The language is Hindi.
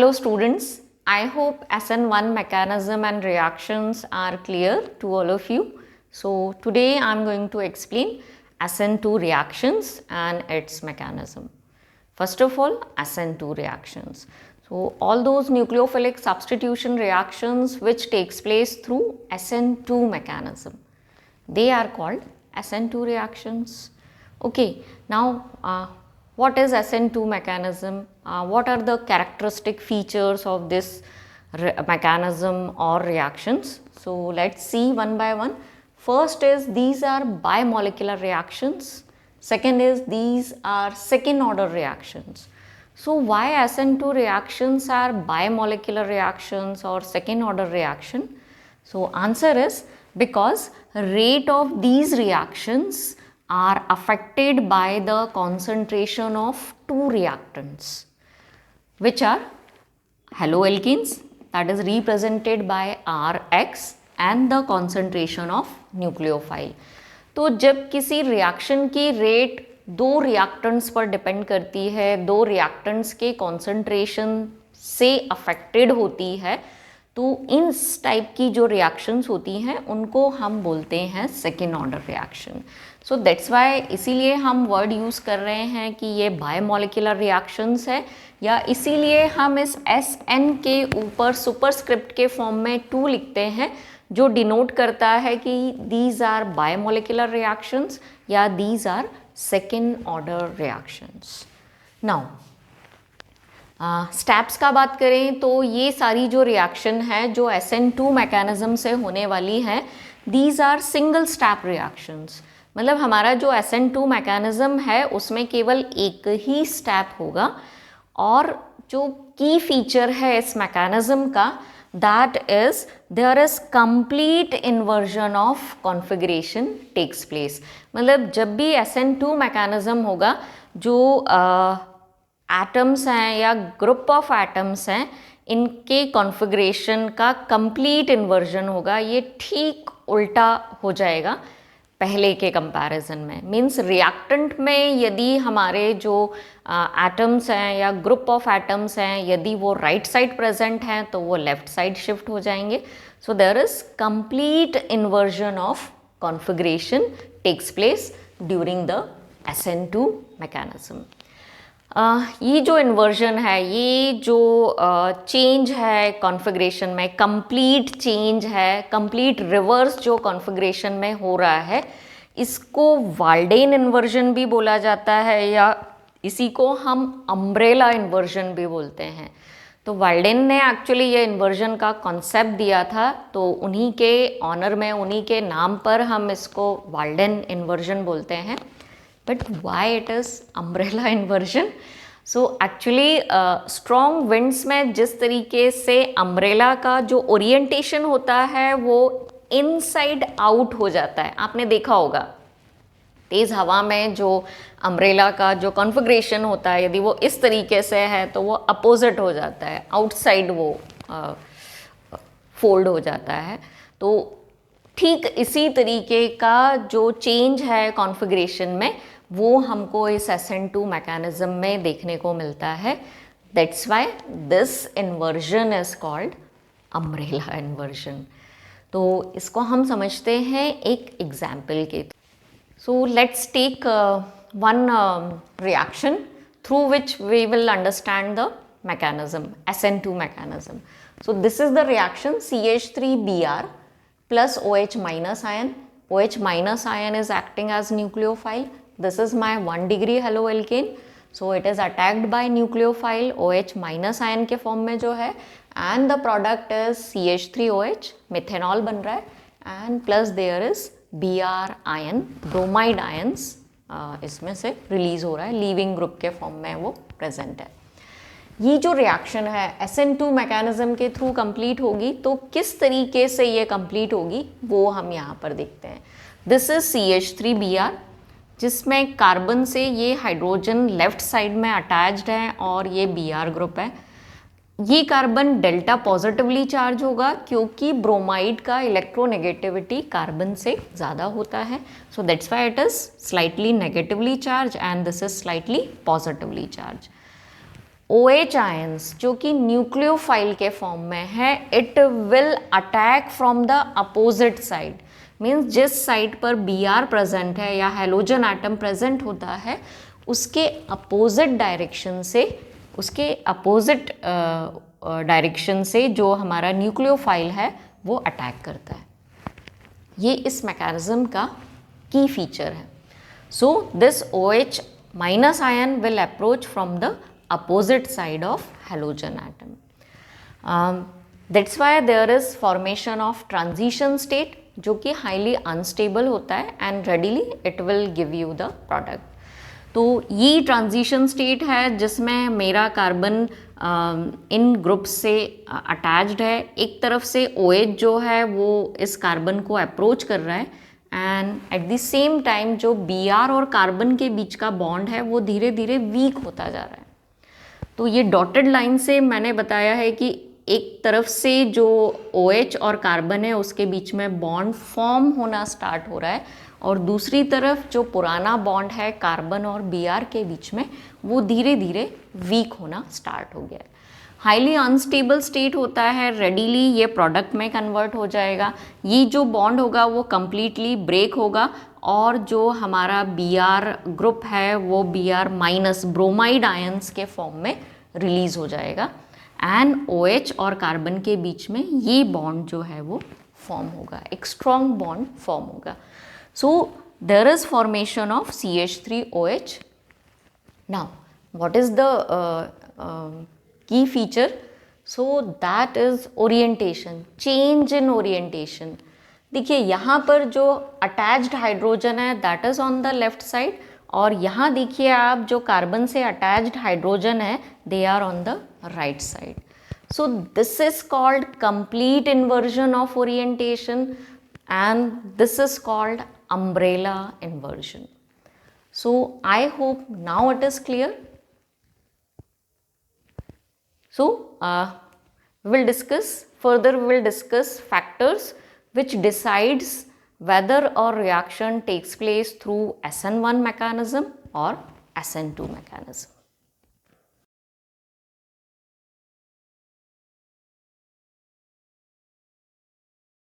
Hello students, I hope SN1 mechanism and reactions are clear to all of you. So today I am going to explain SN2 reactions and its mechanism. First of all, SN2 reactions. So all those nucleophilic substitution reactions which takes place through SN2 mechanism, they are called SN2 reactions. Okay, now what is SN2 mechanism? What are the characteristic features of this mechanism or reactions? So let's see one by one. First is these are bimolecular reactions. Second is these are second order reactions. So why SN2 reactions are bimolecular reactions or second order reaction? So answer is because rate of these reactions are affected by the concentration of two reactants, which are haloalkenes, that is represented by Rx, and the concentration of nucleophile. तो जब किसी रिएक्शन की रेट दो रिएक्टेंट्स पर डिपेंड करती है, दो रिएक्टेंट्स के कॉन्सेंट्रेशन से अफेक्टेड होती है, तो इन टाइप की जो रिएक्शंस होती हैं उनको हम बोलते हैं second order reaction. So that's why इसीलिए हम वर्ड यूज़ कर रहे हैं कि ये बायोमोलिकुलर रिएक्शंस है, या इसीलिए हम इस SN के ऊपर सुपरस्क्रिप्ट के फॉर्म में 2 लिखते हैं, जो डिनोट करता है कि दीज आर बायोमोलिकुलर रिएक्शंस या these are second order reactions. Now steps का बात करें तो ये सारी जो रिएक्शन है जो SN2 मैकेनिज्म से होने वाली है, these are single step reactions. मतलब हमारा जो SN2 मैकेनिज्म है उसमें केवल एक ही स्टेप होगा, और जो की फीचर है इस मैकेनिज्म का, that is there is complete inversion of configuration takes place. मतलब जब भी SN2 मैकेनिज्म होगा, जो एटम्स हैं या ग्रुप ऑफ एटम्स हैं, इनके कॉन्फ़िगरेशन का कंप्लीट इन्वर्जन होगा. ये ठीक उल्टा हो जाएगा पहले के कंपैरिजन में. मीन्स रिएक्टेंट में यदि हमारे जो एटम्स हैं या ग्रुप ऑफ एटम्स हैं, यदि वो राइट साइड प्रेजेंट हैं तो वो लेफ्ट साइड शिफ्ट हो जाएंगे. So there is complete inversion of configuration takes place during the SN2 mechanism. ये जो इन्वर्जन है, ये जो चेंज है कॉन्फ़िगरेशन में, कंप्लीट चेंज है, कंप्लीट रिवर्स जो कॉन्फ़िगरेशन में हो रहा है, इसको वाल्डेन इन्वर्जन भी बोला जाता है, या इसी को हम अम्ब्रेला इन्वर्जन भी बोलते हैं. तो वाल्डेन ने एक्चुअली ये इन्वर्जन का कॉन्सेप्ट दिया था, तो उन्हीं के ऑनर में, उन्हीं के नाम पर हम इसको वाल्डेन इन्वर्जन बोलते हैं. But why it is umbrella inversion? So actually strong winds में जिस तरीके से umbrella का जो ओरिएंटेशन होता है वो इनसाइड आउट हो जाता है, आपने देखा होगा. तेज़ हवा में जो umbrella का जो कॉन्फ़िगरेशन होता है, यदि वो इस तरीके से है तो वो अपोजिट हो जाता है, आउटसाइड वो फोल्ड हो जाता है. तो ठीक इसी तरीके का जो चेंज है कॉन्फ़िगरेशन में, वो हमको इस SN2 मैकेनिज्म में देखने को मिलता है. That's why this inversion is called umbrella inversion. तो इसको हम समझते हैं एक एग्जाम्पल के. So let's take one reaction through which we will understand the mechanism, SN2 mechanism. So this is the reaction CH3Br plus OH minus ion. OH minus ion is acting as nucleophile. This is my 1 degree haloalkane. So it is attacked by nucleophile OH minus ion के फॉर्म में जो है, and the product is CH3OH, methanol बन रहा है, and plus there is Br ion, bromide ions इसमें से रिलीज हो रहा है, लीविंग ग्रुप के फॉर्म में वो प्रेजेंट है. ये जो रिएक्शन है SN2 मैकेनिज्म के थ्रू कंप्लीट होगी, तो किस तरीके से ये कंप्लीट होगी वो हम यहाँ पर देखते हैं. दिस इज CH3Br, जिसमें कार्बन से ये हाइड्रोजन लेफ्ट साइड में अटैच्ड है और ये Br ग्रुप है. ये कार्बन डेल्टा पॉजिटिवली चार्ज होगा क्योंकि ब्रोमाइड का इलेक्ट्रोनेगेटिविटी कार्बन से ज़्यादा होता है. So that's why it is slightly negatively charge and this is slightly positively charge. OH ions जो कि न्यूक्लियोफाइल के फॉर्म में है, it will attack from the opposite side, means जिस साइड पर Br प्रेजेंट है या हेलोजन एटम प्रेजेंट होता है उसके अपोजिट डायरेक्शन से, उसके अपोजिट डायरेक्शन से जो हमारा न्यूक्लियोफाइल है वो अटैक करता है। ये इस मैकेनिज्म का की फीचर है। So this OH minus ion will approach from the opposite side of halogen atom. That's why there is formation of transition state जो कि हाईली अनस्टेबल होता है and readily it will give you the product. तो ये ट्रांजिशन स्टेट है जिसमें मेरा कार्बन इन ग्रुप से अटैच्ड है, एक तरफ से OH जो है वो इस कार्बन को अप्रोच कर रहा है and at the same time जो Br और कार्बन के बीच का बॉन्ड है वो धीरे धीरे वीक होता जा रहा है। तो ये डॉटेड लाइन से मैंने बताया है कि एक तरफ से जो OH और कार्बन है उसके बीच में बॉन्ड फॉर्म होना स्टार्ट हो रहा है और दूसरी तरफ जो पुराना बॉन्ड है कार्बन और Br के बीच में वो धीरे धीरे वीक होना स्टार्ट हो गया है। हाईली अनस्टेबल स्टेट होता है, रेडीली ये प्रोडक्ट में कन्वर्ट हो जाएगा। ये जो बॉन्ड होगा वो कम्प्लीटली ब्रेक होगा और जो हमारा Br ग्रुप है वो Br माइनस ब्रोमाइड आयंस के फॉर्म में रिलीज हो जाएगा एंड OH और कार्बन के बीच में ये बॉन्ड जो है वो फॉर्म होगा, एक स्ट्रॉन्ग बॉन्ड फॉर्म होगा। So there is formation of CH3OH. Now what is the key feature? So that is orientation, change in orientation. देखिए यहाँ पर जो अटैच्ड हाइड्रोजन है that is on the left side और यहाँ देखिए आप जो कार्बन से अटैच्ड हाइड्रोजन है they are on the right side. So this is called complete inversion of orientation and this is called umbrella inversion. So I hope now it is clear. So we will discuss further, we will discuss factors which decides whether a reaction takes place through SN1 mechanism or SN2 mechanism.